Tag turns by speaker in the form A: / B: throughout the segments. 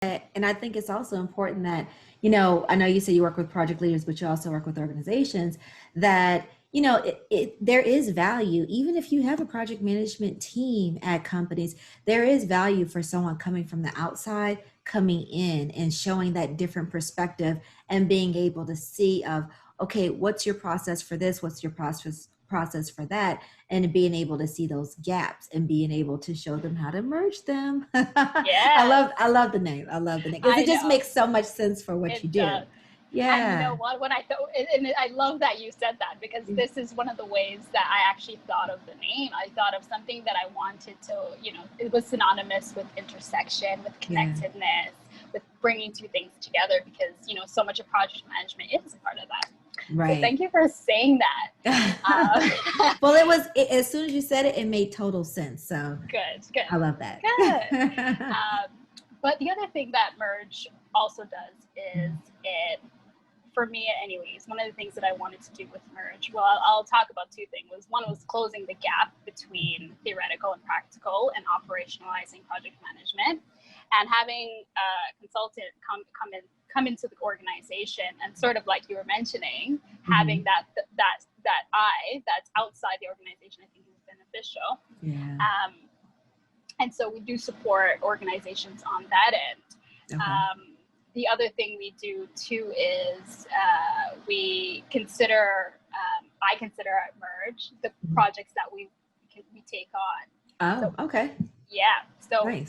A: And I think it's also important that, I know you say you work with project leaders, but you also work with organizations that, there is value, even if you have a project management team at companies, there is value for someone coming from the outside, coming in and showing that different perspective and being able to see of, okay, what's your process for this? What's your process for that? And being able to see those gaps and being able to show them how to merge them.
B: Yes,
A: I love the name. I love the name because
B: I
A: it just
B: know.
A: makes so much sense for what you
B: It
A: do.
B: does. And you know
A: Yeah.
B: what? When I thought, and I love that you said that, because this is one of the ways that I actually thought of the name. I thought of something that I wanted to, it was synonymous with intersection, with
A: Yeah.
B: connectedness, with bringing two things together, because, so much of project management is a part of that. So
A: Right.
B: thank you for saying that.
A: Well, as soon as you said it, it made total sense. So
B: Good, good,
A: I love that.
B: good. But the other thing that Merge also does is it, for me anyways, one of the things that I wanted to do with Merge, well, I'll talk about two things. One was closing the gap between theoretical and practical and operationalizing project management, and having a consultant come into the organization, and sort of like you were mentioning, having that eye that's outside the organization, I think is beneficial.
A: Yeah.
B: And so we do support organizations on that end.
A: Okay.
B: The other thing we do too is we consider, I consider at Merge, the projects that we take on.
A: Oh,
B: So
A: okay.
B: yeah. So
A: Nice.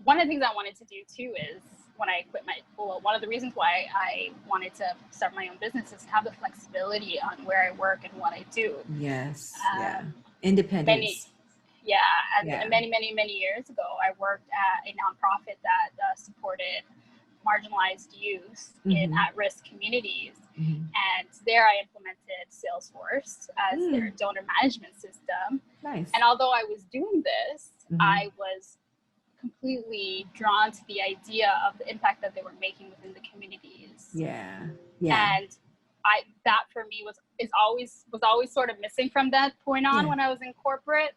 B: one of the things I wanted to do too is, when I quit one of the reasons why I wanted to start my own business is to have the flexibility on where I work and what I do.
A: Yes. Yeah.
B: Many,
A: Independence.
B: yeah, and
A: Yeah.
B: many years ago, I worked at a nonprofit that supported marginalized youth in at-risk communities. And there I implemented Salesforce as their donor management system.
A: Nice.
B: And although I was doing this, I was completely drawn to the idea of the impact that they were making within the communities.
A: Yeah. Yeah.
B: And that for me was always sort of missing from that point on when I was in corporate.